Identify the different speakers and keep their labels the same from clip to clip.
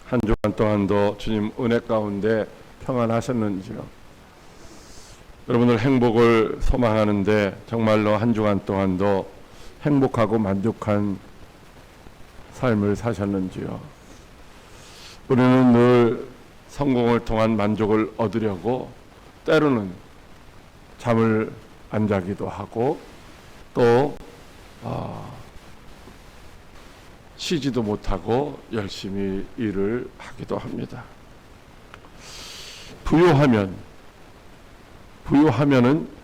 Speaker 1: 한 주간 동안도 주님 은혜 가운데 평안하셨는지요? 여러분들 행복을 소망하는데 정말로 한 주간 동안도 행복하고 만족한 삶을 사셨는지요? 우리는 늘 성공을 통한 만족을 얻으려고 때로는 잠을 안 자기도 하고 또 쉬지도 못하고 열심히 일을 하기도 합니다. 부유하면은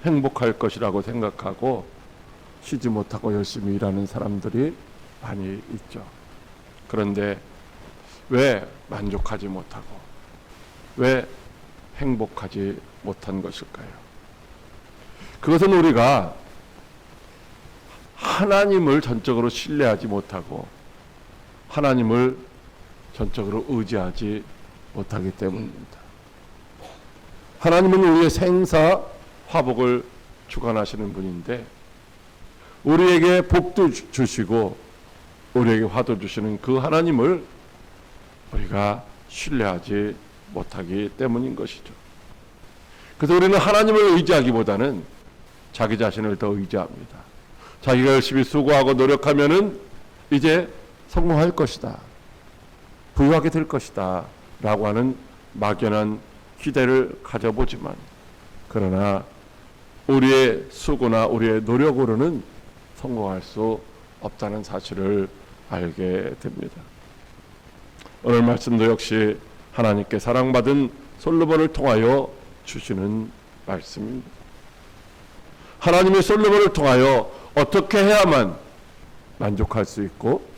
Speaker 1: 행복할 것이라고 생각하고 쉬지 못하고 열심히 일하는 사람들이 많이 있죠. 그런데 왜 만족하지 못하고 왜 행복하지 못한 것일까요? 그것은 우리가 하나님을 전적으로 신뢰하지 못하고 하나님을 전적으로 의지하지 못하기 때문입니다. 하나님은 우리의 생사 화복을 주관하시는 분인데 우리에게 복도 주시고 우리에게 화도 주시는 그 하나님을 우리가 신뢰하지 못하기 때문인 것이죠. 그래서 우리는 하나님을 의지하기보다는 자기 자신을 더 의지합니다. 자기가 열심히 수고하고 노력하면은 이제 성공할 것이다, 부유하게 될 것이다 라고 하는 막연한 기대를 가져보지만 그러나 우리의 수고나 우리의 노력으로는 성공할 수 없다는 사실을 알게 됩니다. 오늘 말씀도 역시 하나님께 사랑받은 솔로몬을 통하여 주시는 말씀입니다. 하나님이 솔로몬을 통하여 어떻게 해야만 만족할 수 있고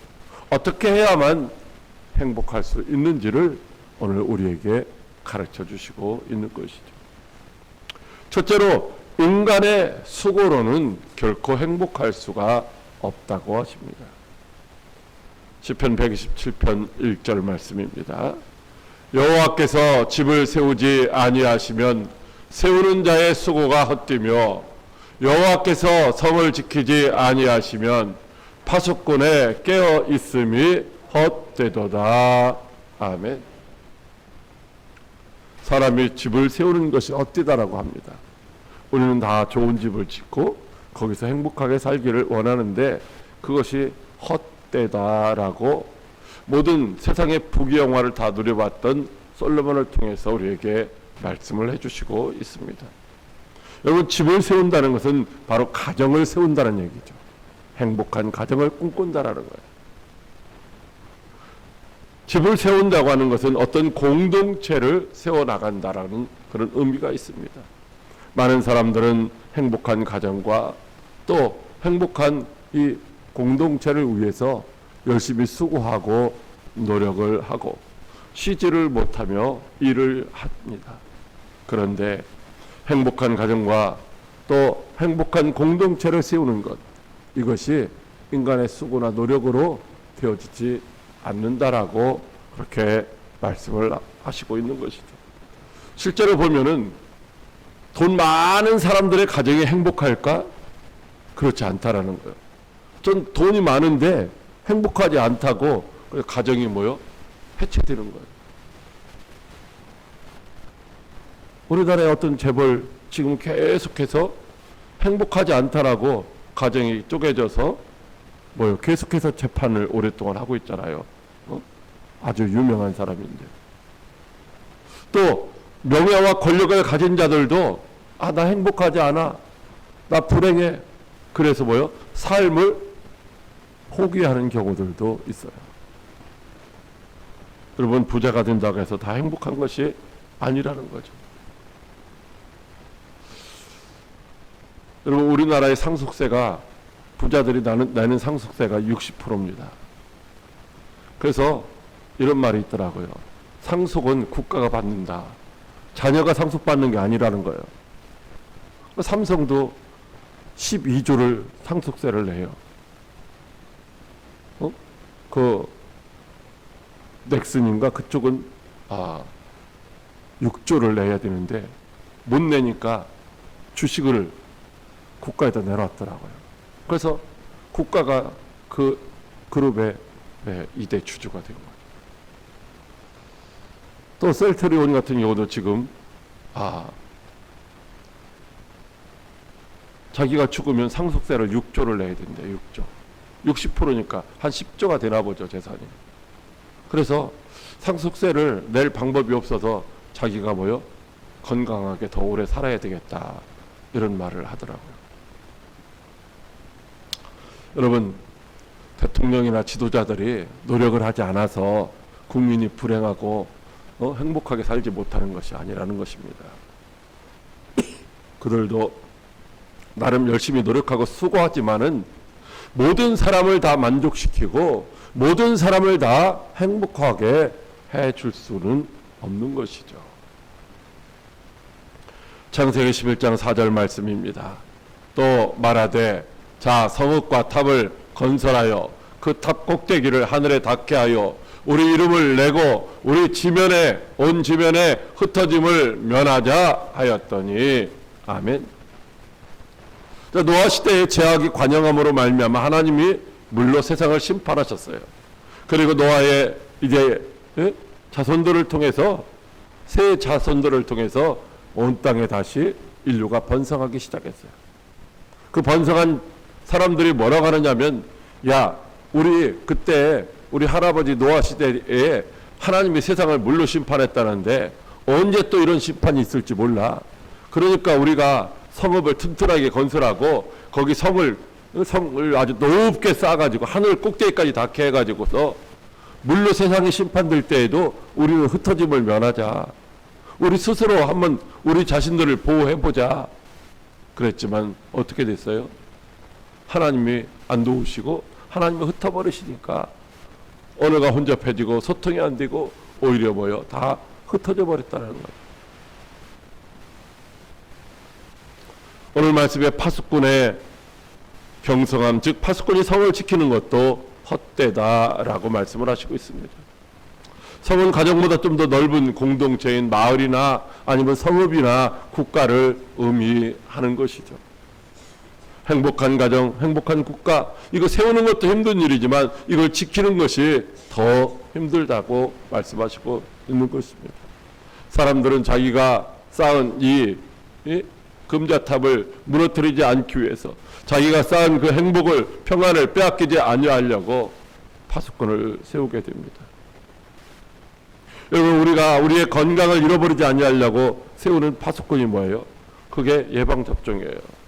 Speaker 1: 어떻게 해야만 행복할 수 있는지를 오늘 우리에게 가르쳐 주시고 있는 것이죠. 첫째로 인간의 수고로는 결코 행복할 수가 없다고 하십니다. 시편 127편 1절 말씀입니다. 여호와께서 집을 세우지 아니하시면 세우는 자의 수고가 헛되며 여호와께서 성을 지키지 아니하시면 파수꾼의 깨어 있음이 헛되도다. 아멘. 사람이 집을 세우는 것이 헛되다라고 합니다. 우리는 다 좋은 집을 짓고 거기서 행복하게 살기를 원하는데 그것이 헛되다라고 모든 세상의 부귀영화를 다 누려봤던 솔로몬을 통해서 우리에게 말씀을 해주시고 있습니다. 여러분, 집을 세운다는 것은 바로 가정을 세운다는 얘기죠. 행복한 가정을 꿈꾼다라는 거예요. 집을 세운다고 하는 것은 어떤 공동체를 세워나간다라는 그런 의미가 있습니다. 많은 사람들은 행복한 가정과 또 행복한 이 공동체를 위해서 열심히 수고하고 노력을 하고 쉬지를 못하며 일을 합니다. 그런데 행복한 가정과 또 행복한 공동체를 세우는 것, 이것이 인간의 수고나 노력으로 되어지지 않는다라고 그렇게 말씀을 하시고 있는 것이죠. 실제로 보면은 돈 많은 사람들의 가정이 행복할까? 그렇지 않다라는 거예요. 전 돈이 많은데 행복하지 않다고 가정이 뭐요? 해체되는 거예요. 우리나라의 어떤 재벌 지금 계속해서 행복하지 않다라고 가정이 쪼개져서 뭐요? 계속해서 재판을 오랫동안 하고 있잖아요. 아주 유명한 사람인데. 또 명예와 권력을 가진 자들도 나 행복하지 않아, 나 불행해, 그래서 뭐요? 삶을 포기하는 경우들도 있어요. 여러분, 부자가 된다고 해서 다 행복한 것이 아니라는 거죠. 여러분, 우리나라의 상속세가 부자들이 내는 상속세가 60%입니다. 그래서 이런 말이 있더라고요. 상속은 국가가 받는다. 자녀가 상속받는 게 아니라는 거예요. 삼성도 12조를 상속세를 내요. 그 넥슨인가 그쪽은 6조를 내야 되는데 못 내니까 주식을 국가에다 내놨더라고요. 그래서 국가가 그 그룹의 2대 주주가 된 거예요. 또 셀트리온 같은 경우도 지금 자기가 죽으면 상속세를 6조를 내야 된대. 6조. 60%니까 한 10조가 되나 보죠, 재산이. 그래서 상속세를 낼 방법이 없어서 자기가 건강하게 더 오래 살아야 되겠다, 이런 말을 하더라고요. 여러분, 대통령이나 지도자들이 노력을 하지 않아서 국민이 불행하고 행복하게 살지 못하는 것이 아니라는 것입니다. 그들도 나름 열심히 노력하고 수고하지만은 모든 사람을 다 만족시키고 모든 사람을 다 행복하게 해줄 수는 없는 것이죠. 창세기 11장 4절 말씀입니다. 또 말하되 자 성읍과 탑을 건설하여 그 탑 꼭대기를 하늘에 닿게 하여 우리 이름을 내고 우리 지면에 온 지면에 흩어짐을 면하자 하였더니 아멘. 노아 시대의 죄악이 관영함으로 말미암아 하나님이 물로 세상을 심판하셨어요. 그리고 노아의 이제 자손들을 통해서 새 자손들을 통해서 온 땅에 다시 인류가 번성하기 시작했어요. 그 번성한 사람들이 뭐라고 하느냐면 야 우리 그때 우리 할아버지 노아 시대에 하나님이 세상을 물로 심판했다는데 언제 또 이런 심판이 있을지 몰라. 그러니까 우리가 성읍을 튼튼하게 건설하고 거기 성을 아주 높게 쌓아가지고 하늘 꼭대기까지 닿게 해가지고서 물로 세상이 심판될 때에도 우리는 흩어짐을 면하자. 우리 스스로 한번 우리 자신들을 보호해보자. 그랬지만 어떻게 됐어요? 하나님이 안 도우시고 하나님이 흩어버리시니까 언어가 혼잡해지고 소통이 안 되고 오히려 다 흩어져 버렸다는 거예요. 오늘 말씀에 파수꾼의 경성함, 즉 파수꾼이 성을 지키는 것도 헛되다라고 말씀을 하시고 있습니다. 성은 가정보다 좀 더 넓은 공동체인 마을이나 아니면 성읍이나 국가를 의미하는 것이죠. 행복한 가정, 행복한 국가, 이거 세우는 것도 힘든 일이지만 이걸 지키는 것이 더 힘들다고 말씀하시고 있는 것입니다. 사람들은 자기가 쌓은 이 금자탑을 무너뜨리지 않기 위해서 자기가 쌓은 그 행복을, 평안을 빼앗기지 아니하려고 파수꾼을 세우게 됩니다. 여러분, 우리가 우리의 건강을 잃어버리지 아니하려고 세우는 파수꾼이 뭐예요? 그게 예방접종이에요.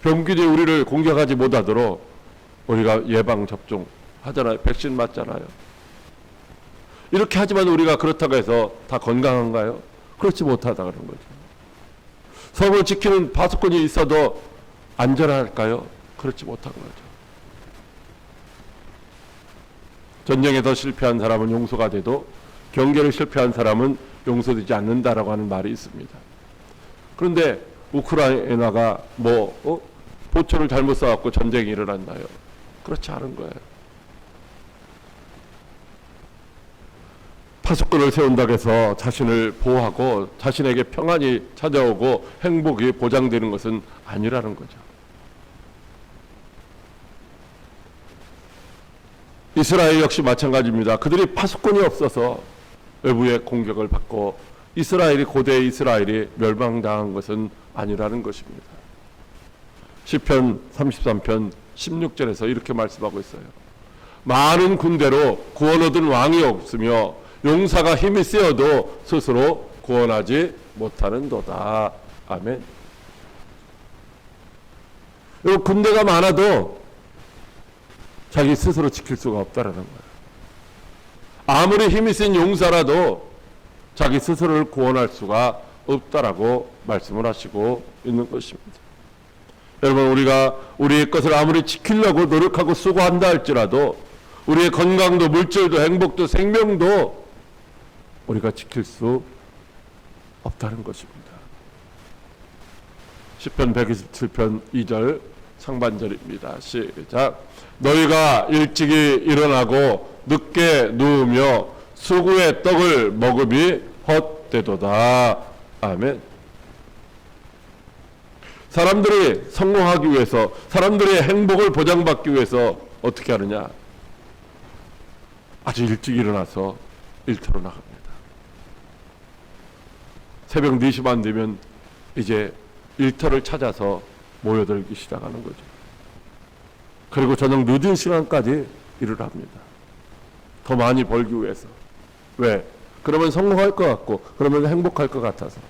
Speaker 1: 병균이 우리를 공격하지 못하도록 우리가 예방접종 하잖아요. 백신 맞잖아요. 이렇게 하지만 우리가 그렇다고 해서 다 건강한가요? 그렇지 못하다 그런 거죠. 성을 지키는 파수꾼이 있어도 안전할까요? 그렇지 못한 거죠. 전쟁에서 실패한 사람은 용서가 돼도 경계를 실패한 사람은 용서되지 않는다라고 하는 말이 있습니다. 그런데 우크라이나가 보초를 잘못 쏴갖고 전쟁이 일어났나요? 그렇지 않은 거예요. 파수꾼을 세운다고 해서 자신을 보호하고 자신에게 평안이 찾아오고 행복이 보장되는 것은 아니라는 거죠. 이스라엘 역시 마찬가지입니다. 그들이 파수꾼이 없어서 외부의 공격을 받고 고대 이스라엘이 멸망당한 것은 아니라는 것입니다. 시편 33편 16절에서 이렇게 말씀하고 있어요. 많은 군대로 구원 얻은 왕이 없으며 용사가 힘이 세어도 스스로 구원하지 못하는도다. 아멘. 군대가 많아도 자기 스스로 지킬 수가 없다라는 거예요. 아무리 힘이 센 용사라도 자기 스스로를 구원할 수가 없다라고 말씀을 하시고 있는 것입니다. 여러분, 우리가 우리의 것을 아무리 지키려고 노력하고 수고한다 할지라도 우리의 건강도 물질도 행복도 생명도 우리가 지킬 수 없다는 것입니다. 시편 127편 2절 상반절입니다. 시작. 너희가 일찍이 일어나고 늦게 누우며 수구의 떡을 먹음이 헛되도다. 아멘. 사람들이 성공하기 위해서, 사람들의 행복을 보장받기 위해서 어떻게 하느냐? 아주 일찍 일어나서 일터로 나갑니다. 새벽 4시 반 되면 이제 일터를 찾아서 모여들기 시작하는 거죠. 그리고 저녁 늦은 시간까지 일을 합니다. 더 많이 벌기 위해서. 왜? 그러면 성공할 것 같고, 그러면 행복할 것 같아서.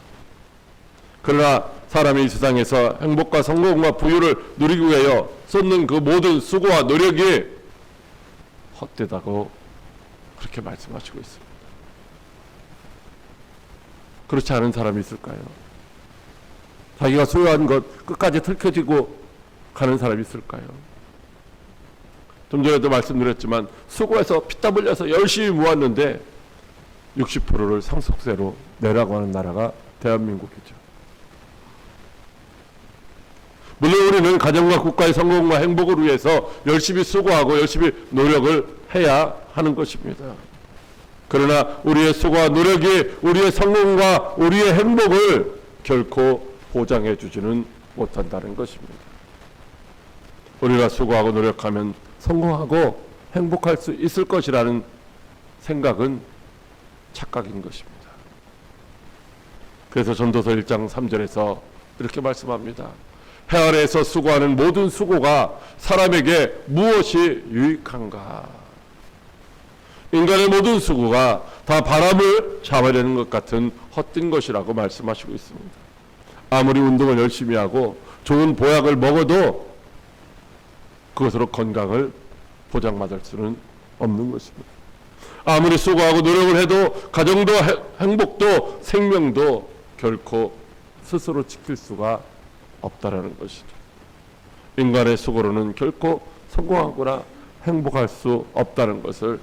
Speaker 1: 그러나 사람이 이 세상에서 행복과 성공과 부유를 누리기 위하여 쏟는 그 모든 수고와 노력이 헛되다고 그렇게 말씀하시고 있습니다. 그렇지 않은 사람이 있을까요? 자기가 소유한 것 끝까지 들켜지고 가는 사람이 있을까요? 좀 전에도 말씀드렸지만 수고해서 피땀 흘려서 열심히 모았는데 60%를 상속세로 내라고 하는 나라가 대한민국이죠. 물론 우리는 가정과 국가의 성공과 행복을 위해서 열심히 수고하고 열심히 노력을 해야 하는 것입니다. 그러나 우리의 수고와 노력이 우리의 성공과 우리의 행복을 결코 보장해 주지는 못한다는 것입니다. 우리가 수고하고 노력하면 성공하고 행복할 수 있을 것이라는 생각은 착각인 것입니다. 그래서 전도서 1장 3절에서 이렇게 말씀합니다. 해 아래에서 수고하는 모든 수고가 사람에게 무엇이 유익한가? 인간의 모든 수고가 다 바람을 잡아내는 것 같은 헛된 것이라고 말씀하시고 있습니다. 아무리 운동을 열심히 하고 좋은 보약을 먹어도 그것으로 건강을 보장받을 수는 없는 것입니다. 아무리 수고하고 노력을 해도 가정도 행복도 생명도 결코 스스로 지킬 수가 없다라는 것이죠. 인간의 수고로는 결코 성공하거나 행복할 수 없다는 것을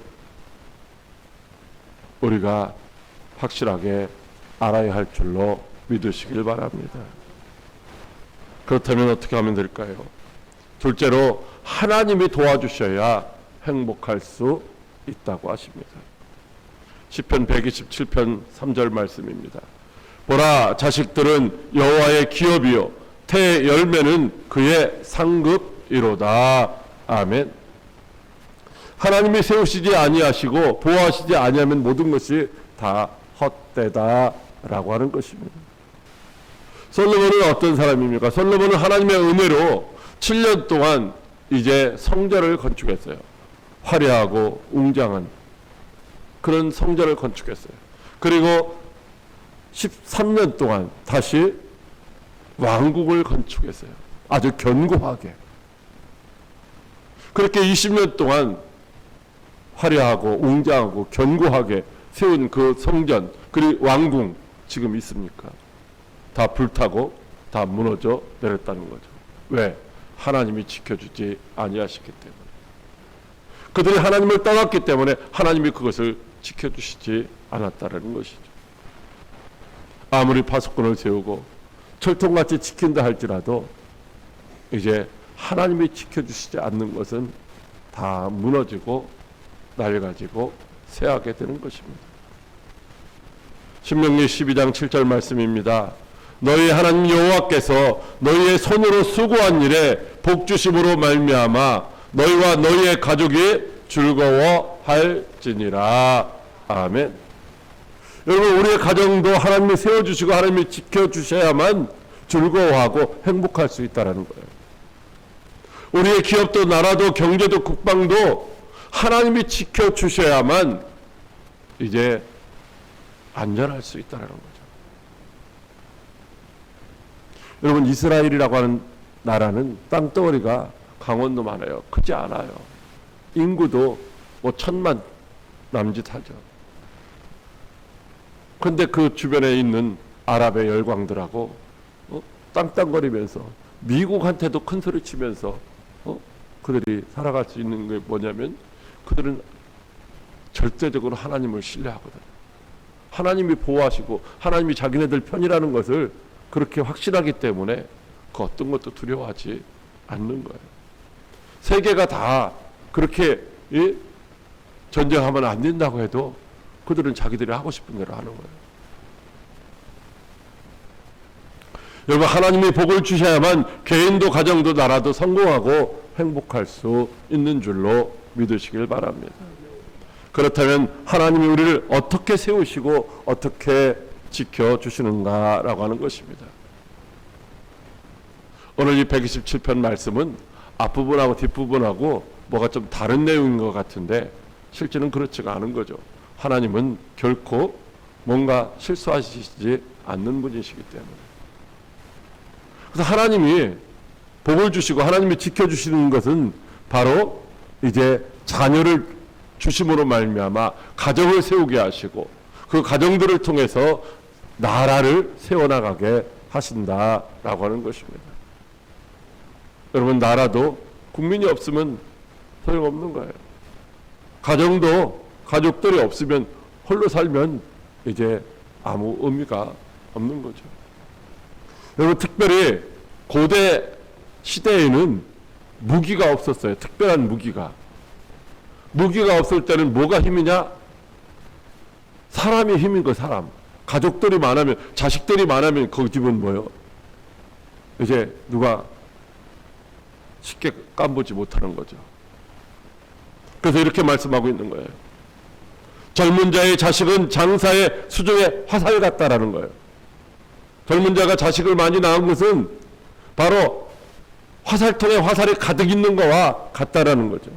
Speaker 1: 우리가 확실하게 알아야 할 줄로 믿으시길 바랍니다. 그렇다면 어떻게 하면 될까요? 둘째로 하나님이 도와주셔야 행복할 수 있다고 하십니다. 시편 127편 3절 말씀입니다. 보라, 자식들은 여호와의 기업이요 태 열매는 그의 상급이로다. 아멘. 하나님이 세우시지 아니하시고 보호하시지 아니하면 모든 것이 다 헛되다라고 하는 것입니다. 솔로몬은 어떤 사람입니까? 솔로몬은 하나님의 은혜로 7년 동안 이제 성전을 건축했어요. 화려하고 웅장한 그런 성전을 건축했어요. 그리고 13년 동안 다시 왕국을 건축했어요. 아주 견고하게. 그렇게 20년 동안 화려하고 웅장하고 견고하게 세운 그 성전 그리고 왕궁 지금 있습니까? 다 불타고 다 무너져 내렸다는 거죠. 왜? 하나님이 지켜주지 아니하셨기 때문에. 그들이 하나님을 떠났기 때문에 하나님이 그것을 지켜주시지 않았다는 것이죠. 아무리 파수꾼을 세우고 철통같이 지킨다 할지라도 이제 하나님이 지켜주시지 않는 것은 다 무너지고 낡아지고 쇠하게 되는 것입니다. 신명기 12장 7절 말씀입니다. 너희 하나님 여호와께서 너희의 손으로 수고한 일에 복주심으로 말미암아 너희와 너희의 가족이 즐거워할지니라. 아멘. 여러분, 우리의 가정도 하나님이 세워주시고 하나님이 지켜주셔야만 즐거워하고 행복할 수 있다는 거예요. 우리의 기업도 나라도 경제도 국방도 하나님이 지켜주셔야만 이제 안전할 수 있다는 거죠. 여러분, 이스라엘이라고 하는 나라는 땅덩어리가 강원도만 해요. 크지 않아요. 인구도 뭐 1000만 남짓하죠. 그런데 그 주변에 있는 아랍의 열광들하고 땅땅거리면서 미국한테도 큰 소리 치면서 그들이 살아갈 수 있는 게 뭐냐면 그들은 절대적으로 하나님을 신뢰하거든요. 하나님이 보호하시고 하나님이 자기네들 편이라는 것을 그렇게 확신하기 때문에 그 어떤 것도 두려워하지 않는 거예요. 세계가 다 그렇게 전쟁하면 안 된다고 해도 그들은 자기들이 하고 싶은 대로 하는 거예요. 여러분, 하나님이 복을 주셔야만 개인도 가정도 나라도 성공하고 행복할 수 있는 줄로 믿으시길 바랍니다. 그렇다면 하나님이 우리를 어떻게 세우시고 어떻게 지켜주시는가라고 하는 것입니다. 오늘 이 127편 말씀은 앞부분하고 뒷부분하고 뭐가 좀 다른 내용인 것 같은데 실제는 그렇지가 않은 거죠. 하나님은 결코 뭔가 실수하시지 않는 분이시기 때문에. 그래서 하나님이 복을 주시고 하나님이 지켜주시는 것은 바로 이제 자녀를 주심으로 말미암아 가정을 세우게 하시고 그 가정들을 통해서 나라를 세워나가게 하신다라고 하는 것입니다. 여러분, 나라도 국민이 없으면 소용없는 거예요. 가정도 가족들이 없으면 홀로 살면 이제 아무 의미가 없는 거죠. 여러분, 특별히 고대 시대에는 무기가 없었어요. 특별한 무기가 없을 때는 뭐가 힘이냐? 사람이 힘인 거. 사람. 가족들이 많으면, 자식들이 많으면 그 집은 뭐요? 이제 누가 쉽게 깜보지 못하는 거죠. 그래서 이렇게 말씀하고 있는 거예요. 젊은 자의 자식은 장사의 수중에 화살 같다라는 거예요. 젊은 자가 자식을 많이 낳은 것은 바로 화살통에 화살이 가득 있는 거와 같다라는 거죠.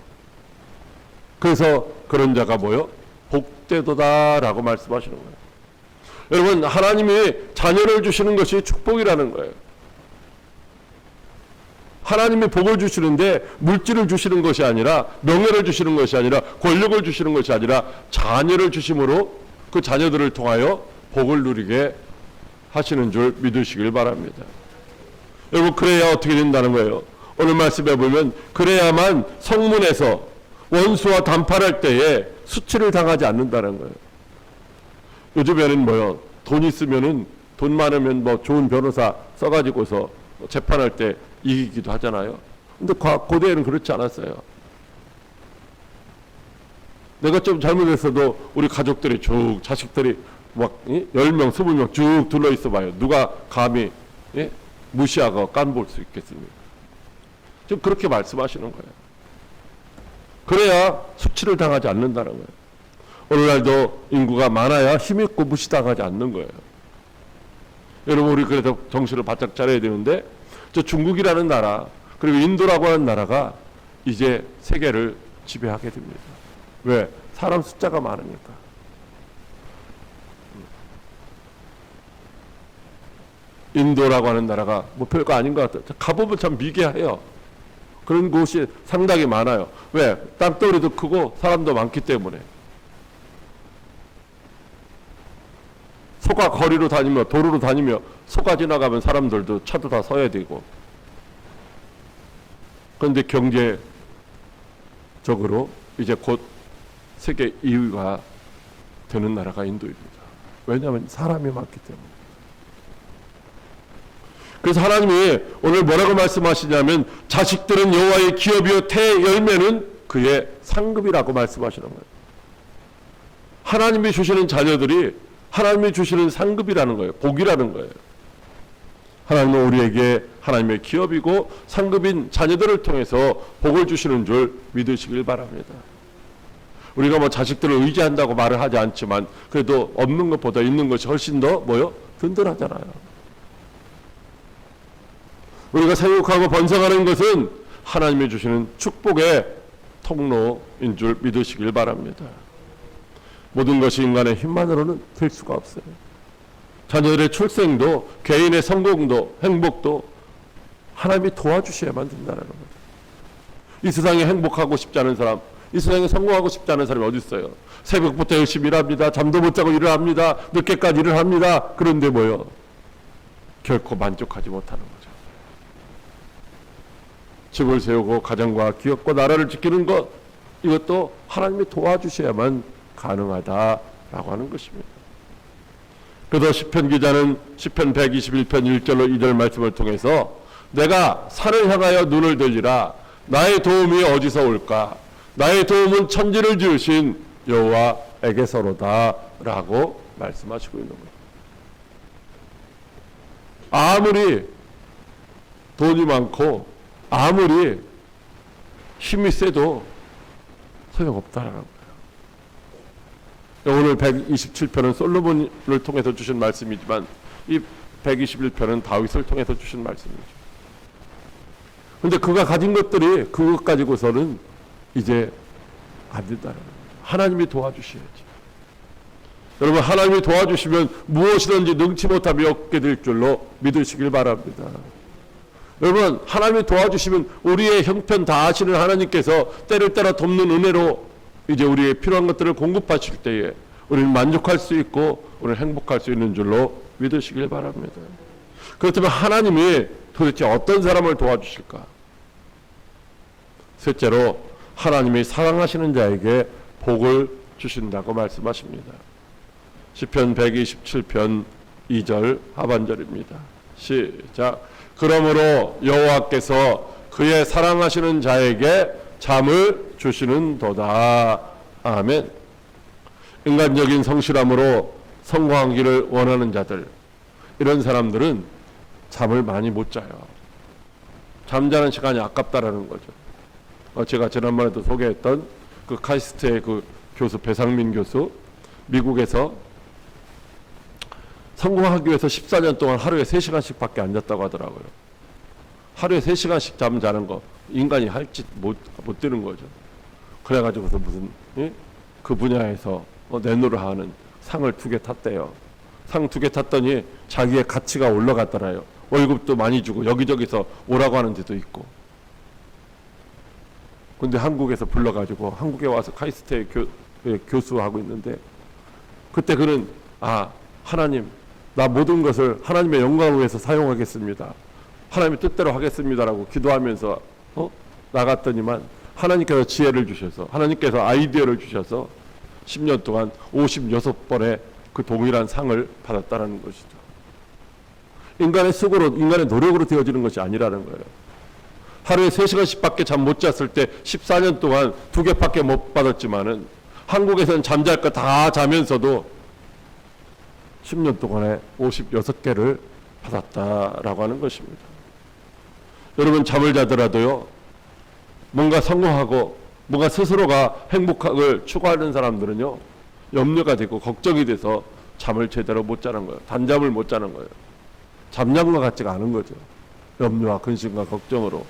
Speaker 1: 그래서 그런 자가 뭐요? 복되도다라고 말씀하시는 거예요. 여러분, 하나님이 자녀를 주시는 것이 축복이라는 거예요. 하나님이 복을 주시는데 물질을 주시는 것이 아니라, 명예를 주시는 것이 아니라, 권력을 주시는 것이 아니라 자녀를 주심으로 그 자녀들을 통하여 복을 누리게 하시는 줄 믿으시길 바랍니다. 여러분, 그래야 어떻게 된다는 거예요? 오늘 말씀해 보면 그래야만 성문에서 원수와 담판할 때에 수치를 당하지 않는다는 거예요. 요즘에는 뭐요? 돈 있으면은, 돈 많으면 뭐 좋은 변호사 써가지고서 재판할 때 이기기도 하잖아요. 근데 고대에는 그렇지 않았어요. 내가 좀 잘못했어도 우리 가족들이 쭉, 자식들이 막 10명, 20명 쭉 둘러 있어 봐요. 누가 감히 무시하고 깐볼 수 있겠습니까? 좀 그렇게 말씀하시는 거예요. 그래야 수치를 당하지 않는다는 거예요. 오늘날도 인구가 많아야 힘있고 무시당하지 않는 거예요. 여러분, 우리 그래서 정신을 바짝 차려야 되는데, 저 중국이라는 나라, 그리고 인도라고 하는 나라가 이제 세계를 지배하게 됩니다. 왜? 사람 숫자가 많으니까. 인도라고 하는 나라가 뭐 별거 아닌 것 같아요. 가보면 참 미개해요. 그런 곳이 상당히 많아요. 왜? 땅덩어리도 크고 사람도 많기 때문에. 소가 거리로 다니며 도로로 다니며 소가 지나가면 사람들도 차도 다 서야 되고. 그런데 경제적으로 이제 곧 세계 2위가 되는 나라가 인도입니다. 왜냐하면 사람이 많기 때문에. 그래서 하나님이 오늘 뭐라고 말씀하시냐면 자식들은 여호와의 기업이요 태 열매는 그의 상급이라고 말씀하시는 거예요. 하나님이 주시는 자녀들이 하나님이 주시는 상급이라는 거예요. 복이라는 거예요. 하나님은 우리에게 하나님의 기업이고 상급인 자녀들을 통해서 복을 주시는 줄 믿으시길 바랍니다. 우리가 뭐 자식들을 의지한다고 말을 하지 않지만 그래도 없는 것보다 있는 것이 훨씬 더 뭐요? 든든하잖아요. 우리가 생육하고 번성하는 것은 하나님이 주시는 축복의 통로인 줄 믿으시길 바랍니다. 모든 것이 인간의 힘만으로는 될 수가 없어요. 자녀들의 출생도, 개인의 성공도, 행복도 하나님이 도와주셔야만 된다는 겁니다. 이 세상에 행복하고 싶지 않은 사람, 이 세상에 성공하고 싶지 않은 사람이 어디 있어요? 새벽부터 열심히 일합니다. 잠도 못 자고 일을 합니다. 늦게까지 일을 합니다. 그런데 뭐요? 결코 만족하지 못하는 거죠. 집을 세우고 가정과 기업과 나라를 지키는 것, 이것도 하나님이 도와주셔야만 가능하다라고 하는 것입니다. 그래서 시편 기자는 시편 121편 1절로 2절 말씀을 통해서 내가 산을 향하여 눈을 들리라. 나의 도움이 어디서 올까? 나의 도움은 천지를 지으신 여호와에게서로다 라고 말씀하시고 있는 거예요. 아무리 돈이 많고 아무리 힘이 세도 소용없다라는 거예요. 오늘 127편은 솔로몬을 통해서 주신 말씀이지만 이 121편은 다윗을 통해서 주신 말씀이죠. 근데 그가 가진 것들이 그것 가지고서는 이제 안 된다는 거예요. 하나님이 도와주셔야지. 여러분, 하나님이 도와주시면 무엇이든지 능치 못함이 없게 될 줄로 믿으시길 바랍니다. 여러분, 하나님이 도와주시면 우리의 형편 다 아시는 하나님께서 때를 따라 돕는 은혜로 이제 우리의 필요한 것들을 공급하실 때에 우리는 만족할 수 있고 우리는 행복할 수 있는 줄로 믿으시길 바랍니다. 그렇다면 하나님이 도대체 어떤 사람을 도와주실까? 셋째로, 하나님이 사랑하시는 자에게 복을 주신다고 말씀하십니다. 시편 127편 2절 하반절입니다. 시작. 그러므로 여호와께서 그의 사랑하시는 자에게 잠을 주시는도다. 아멘. 인간적인 성실함으로 성공하기를 원하는 자들, 이런 사람들은 잠을 많이 못 자요. 잠자는 시간이 아깝다라는 거죠. 제가 지난번에도 소개했던 그 카이스트의 그 교수 배상민 교수, 미국에서 성공하기 위해서 14년 동안 하루에 3시간씩 밖에 안 잤다고 하더라고요. 하루에 3시간씩 잠 자는 거 인간이 할 짓 못 되는 거죠. 그래가지고서 무슨 그 분야에서 내노라하는 상을 2개 탔대요. 상 2개 탔더니 자기의 가치가 올라갔더라요. 월급도 많이 주고 여기저기서 오라고 하는 데도 있고. 근데 한국에서 불러가지고 한국에 와서 카이스트의 교수하고 있는데, 그때 그는 하나님, 나 모든 것을 하나님의 영광을 위해서 사용하겠습니다. 하나님의 뜻대로 하겠습니다라고 기도하면서 나갔더니만 하나님께서 지혜를 주셔서, 하나님께서 아이디어를 주셔서 10년 동안 56번의 그 동일한 상을 받았다는 것이죠. 인간의 수고로, 인간의 노력으로 되어지는 것이 아니라는 거예요. 하루에 3시간씩밖에 잠 못 잤을 때 14년 동안 2개밖에 못 받았지만은 한국에서는 잠잘 거 다 자면서도 10년 동안에 56개를 받았다라고 하는 것입니다. 여러분, 잠을 자더라도요, 뭔가 성공하고 뭔가 스스로가 행복을 추구하는 사람들은요, 염려가 되고 걱정이 돼서 잠을 제대로 못 자는 거예요. 단잠을 못 자는 거예요. 잠잔 것 같지가 않은 거죠. 염려와 근심과 걱정으로.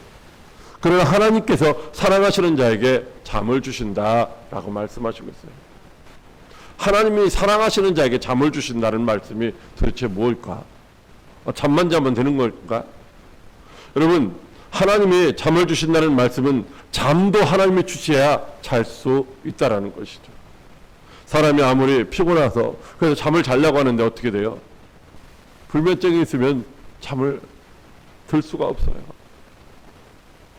Speaker 1: 그러나 하나님께서 사랑하시는 자에게 잠을 주신다라고 말씀하시고 있어요. 하나님이 사랑하시는 자에게 잠을 주신다는 말씀이 도대체 뭘까? 잠만 자면 되는 걸까? 여러분, 하나님이 잠을 주신다는 말씀은 잠도 하나님이 주셔야 잘 수 있다라는 것이죠. 사람이 아무리 피곤해서 그래서 잠을 자려고 하는데 어떻게 돼요? 불면증이 있으면 잠을 들 수가 없어요.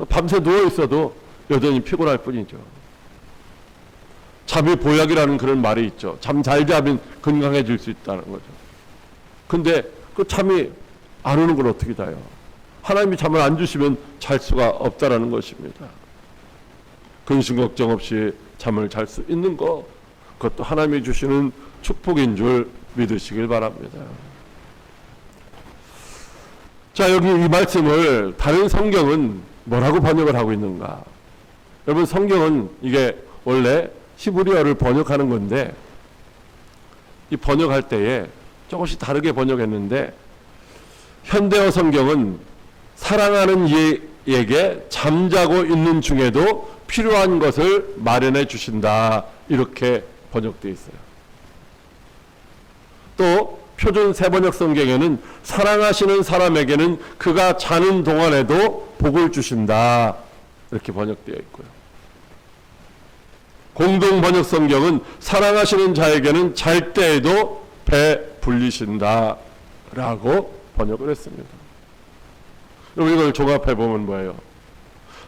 Speaker 1: 밤새 누워 있어도 여전히 피곤할 뿐이죠. 잠이 보약이라는 그런 말이 있죠. 잠 잘 자면 건강해질 수 있다는 거죠. 근데 그 잠이 안 오는 걸 어떻게 자요? 하나님이 잠을 안 주시면 잘 수가 없다라는 것입니다. 근심 걱정 없이 잠을 잘 수 있는 것, 그것도 하나님이 주시는 축복인 줄 믿으시길 바랍니다. 자, 여기 이 말씀을 다른 성경은 뭐라고 번역을 하고 있는가? 여러분, 성경은 이게 원래 히브리어를 번역하는 건데, 이 번역할 때에 조금씩 다르게 번역했는데, 현대어 성경은 사랑하는 이에게 잠자고 있는 중에도 필요한 것을 마련해 주신다, 이렇게 번역되어 있어요. 또 표준 세번역 성경에는 사랑하시는 사람에게는 그가 자는 동안에도 복을 주신다, 이렇게 번역되어 있고요. 공동 번역 성경은 사랑하시는 자에게는 잘 때에도 배불리신다 라고 번역을 했습니다. 여러분, 이걸 종합해 보면 뭐예요?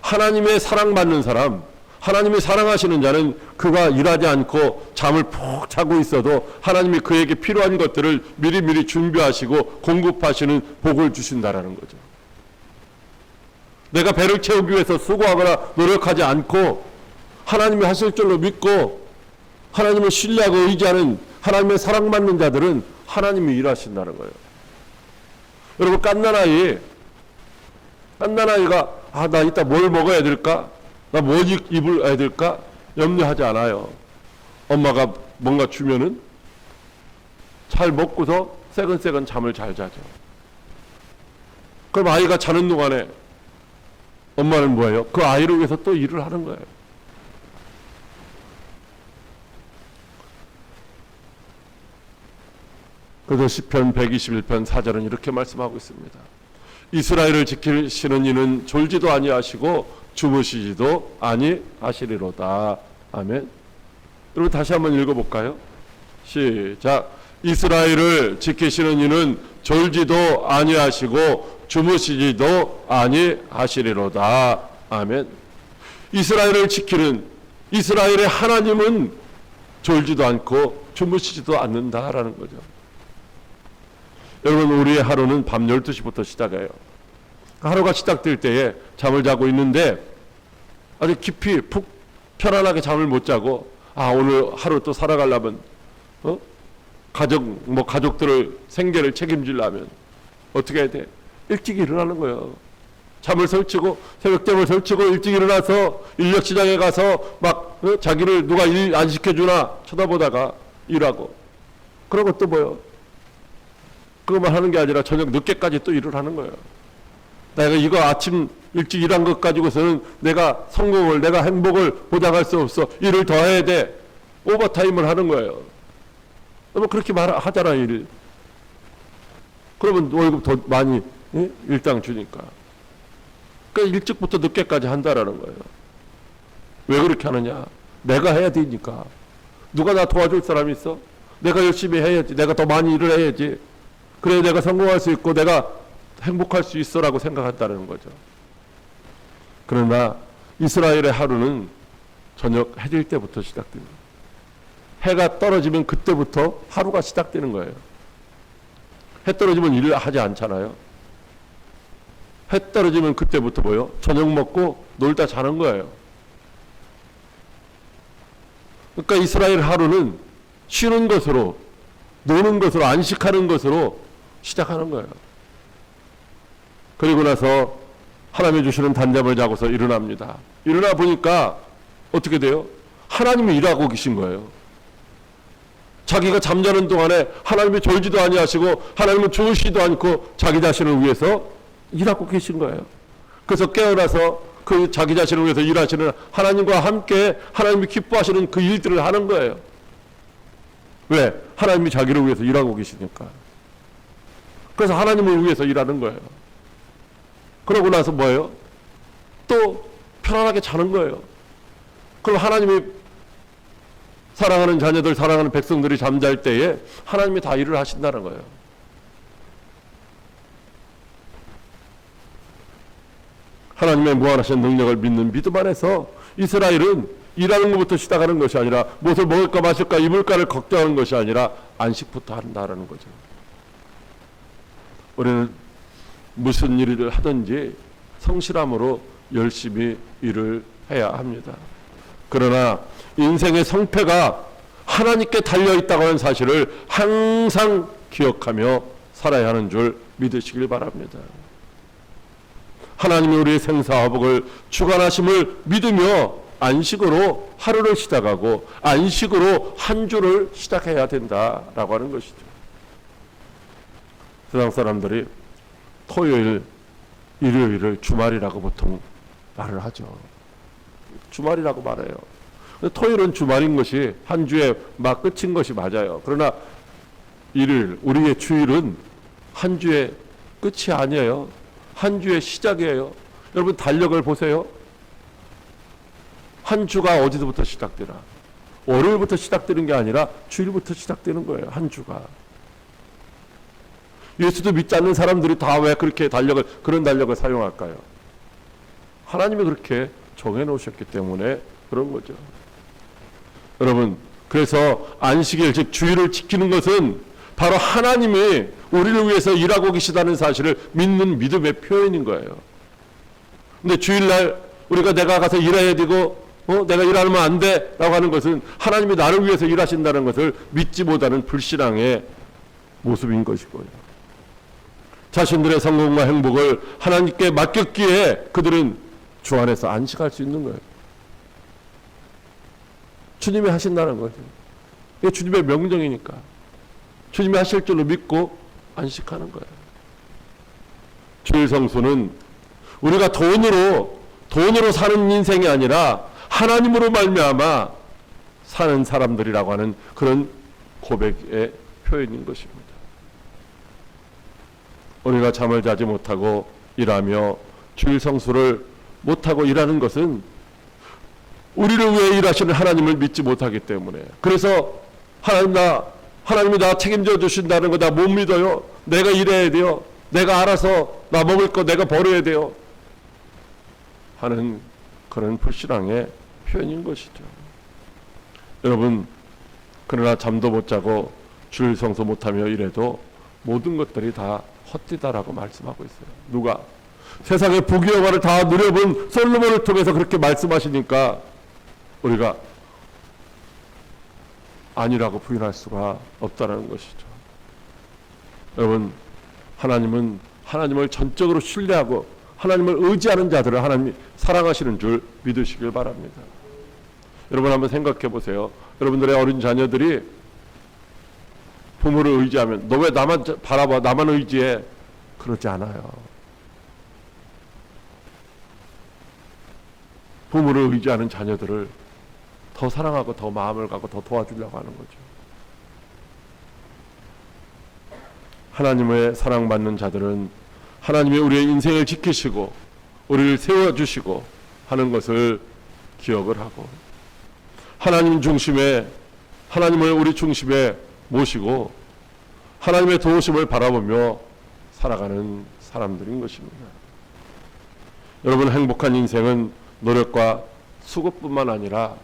Speaker 1: 하나님의 사랑받는 사람, 하나님이 사랑하시는 자는 그가 일하지 않고 잠을 푹 자고 있어도 하나님이 그에게 필요한 것들을 미리미리 준비하시고 공급하시는 복을 주신다라는 거죠. 내가 배를 채우기 위해서 수고하거나 노력하지 않고 하나님이 하실 줄로 믿고 하나님을 신뢰하고 의지하는 하나님의 사랑받는 자들은 하나님이 일하신다는 거예요. 여러분, 깐난아이가 나 이따 뭘 먹어야 될까? 나 뭐 입을 해야 될까? 염려하지 않아요. 엄마가 뭔가 주면은 잘 먹고서 새근새근 잠을 잘 자죠. 그럼 아이가 자는 동안에 엄마는 뭐예요? 그 아이를 위해서 또 일을 하는 거예요. 그래서 시편 121편 4절은 이렇게 말씀하고 있습니다. 이스라엘을 지키시는 이는 졸지도 아니하시고 주무시지도 아니하시리로다. 아멘. 여러분 다시 한번 읽어볼까요? 시작. 이스라엘을 지키시는 이는 졸지도 아니하시고 주무시지도 아니하시리로다. 아멘. 이스라엘을 지키는 이스라엘의 하나님은 졸지도 않고 주무시지도 않는다라는 거죠. 여러분 우리의 하루는 밤 12시부터 시작해요. 하루가 시작될 때에 잠을 자고 있는데 아주 깊이 푹 편안하게 잠을 못 자고 오늘 하루 또 살아가려면 가족들을 생계를 책임지려면 어떻게 해야 돼? 일찍 일어나는 거예요. 잠을 설치고 새벽잠을 설치고 일찍 일어나서 인력시장에 가서 자기를 누가 일 안 시켜주나 쳐다보다가 일하고 그러고 또 뭐요? 그것만 하는 게 아니라 저녁 늦게까지 또 일을 하는 거예요. 내가 이거 아침 일찍 일한 것 가지고서는 내가 성공을 내가 행복을 보장할 수 없어. 일을 더 해야 돼. 오버타임을 하는 거예요. 뭐 그렇게 하잖아 일. 그러면 월급 더 많이 일당 주니까. 그러니까 일찍부터 늦게까지 한다라는 거예요. 왜 그렇게 하느냐? 내가 해야 되니까. 누가 나 도와줄 사람이 있어? 내가 열심히 해야지. 내가 더 많이 일을 해야지. 그래야 내가 성공할 수 있고 내가 행복할 수 있어라고 생각한다는 거죠. 그러나 이스라엘의 하루는 저녁 해질 때부터 시작됩니다. 해가 떨어지면 그때부터 하루가 시작되는 거예요. 해 떨어지면 일을 하지 않잖아요. 해 떨어지면 그때부터 뭐요? 저녁 먹고 놀다 자는 거예요. 그러니까 이스라엘 하루는 쉬는 것으로 노는 것으로 안식하는 것으로 시작하는 거예요. 그리고 나서 하나님이 주시는 단잠을 자고서 일어납니다. 일어나 보니까 어떻게 돼요? 하나님이 일하고 계신 거예요. 자기가 잠자는 동안에 하나님이 졸지도 아니하시고 하나님은 주무시지도 않고 자기 자신을 위해서 일하고 계신 거예요. 그래서 깨어나서 그 자기 자신을 위해서 일하시는 하나님과 함께 하나님이 기뻐하시는 그 일들을 하는 거예요. 왜? 하나님이 자기를 위해서 일하고 계시니까. 그래서 하나님을 위해서 일하는 거예요. 그러고 나서 뭐예요? 또 편안하게 자는 거예요. 그럼 하나님이 사랑하는 자녀들, 사랑하는 백성들이 잠잘 때에 하나님이 다 일을 하신다는 거예요. 하나님의 무한하신 능력을 믿는 믿음 안에서 이스라엘은 일하는 것부터 시작하는 것이 아니라 무엇을 먹을까 마실까 입을까를 걱정하는 것이 아니라 안식부터 한다라는 거죠. 우리는 무슨 일을 하든지 성실함으로 열심히 일을 해야 합니다. 그러나 인생의 성패가 하나님께 달려있다고 하는 사실을 항상 기억하며 살아야 하는 줄 믿으시길 바랍니다. 하나님이 우리의 생사화복을 주관하심을 믿으며 안식으로 하루를 시작하고 안식으로 한 주를 시작해야 된다라고 하는 것이죠. 세상 사람들이 토요일, 일요일을 주말이라고 보통 말을 하죠. 주말이라고 말해요. 토요일은 주말인 것이 한 주의 막 끝인 것이 맞아요. 그러나 일요일, 우리의 주일은 한 주의 끝이 아니에요. 한 주의 시작이에요. 여러분 달력을 보세요. 한 주가 어디서부터 시작되나? 월요일부터 시작되는 게 아니라 주일부터 시작되는 거예요. 한 주가. 예수도 믿지 않는 사람들이 다 왜 그렇게 그런 달력을 사용할까요? 하나님이 그렇게 정해놓으셨기 때문에 그런 거죠. 여러분, 그래서 안식일, 즉 주일을 지키는 것은 바로 하나님이 우리를 위해서 일하고 계시다는 사실을 믿는 믿음의 표현인 거예요. 근데 주일날 우리가 내가 가서 일해야 되고 내가 일하면 안 돼 라고 하는 것은 하나님이 나를 위해서 일하신다는 것을 믿지 못하는 불신앙의 모습인 것이고요. 자신들의 성공과 행복을 하나님께 맡겼기에 그들은 주 안에서 안식할 수 있는 거예요. 주님이 하신다는 거죠. 이게 주님의 명령이니까 주님이 하실 줄로 믿고 안식하는 거예요. 주일 성수는 우리가 돈으로 사는 인생이 아니라 하나님으로 말미암아 사는 사람들이라고 하는 그런 고백의 표현인 것입니다. 우리가 잠을 자지 못하고 일하며 주일 성수를 못하고 일하는 것은 우리를 위해 일하시는 하나님을 믿지 못하기 때문에, 그래서 하나님이 나 책임져 주신다는 거 나 못 믿어요. 내가 일해야 돼요. 내가 알아서 나 먹을 거 내가 벌어야 돼요 하는 그런 불신앙의 표현인 것이죠. 여러분, 그러나 잠도 못 자고 주일 성수 못하며 일해도 모든 것들이 다 헛되다라고 말씀하고 있어요. 누가? 세상의 부귀영화를 다 누려본 솔로몬을 통해서 그렇게 말씀하시니까 우리가 아니라고 부인할 수가 없다는 것이죠. 여러분, 하나님은 하나님을 전적으로 신뢰하고 하나님을 의지하는 자들을 하나님이 사랑하시는 줄 믿으시길 바랍니다. 여러분 한번 생각해 보세요. 여러분들의 어린 자녀들이 부모를 의지하면 너 왜 나만 바라봐, 나만 의지해, 그러지 않아요. 부모를 의지하는 자녀들을 더 사랑하고 더 마음을 갖고 더 도와주려고 하는 거죠. 하나님의 사랑받는 자들은 하나님이 우리의 인생을 지키시고 우리를 세워주시고 하는 것을 기억을 하고, 하나님 중심에, 하나님을 우리 중심에 모시고 하나님의 도우심을 바라보며 살아가는 사람들인 것입니다. 여러분, 행복한 인생은 노력과 수고뿐만 아니라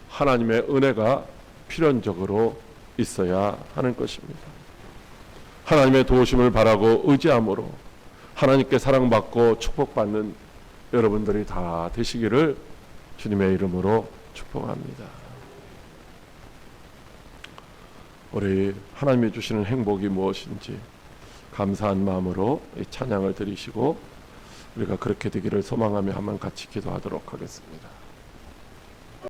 Speaker 1: 하나님의 은혜가 필연적으로 있어야 하는 것입니다. 하나님의 도우심을 바라고 의지함으로 하나님께 사랑받고 축복받는 여러분들이 다 되시기를 주님의 이름으로 축복합니다. 우리 하나님이 주시는 행복이 무엇인지 감사한 마음으로 이 찬양을 드리시고 우리가 그렇게 되기를 소망하며 한번 같이 기도하도록 하겠습니다.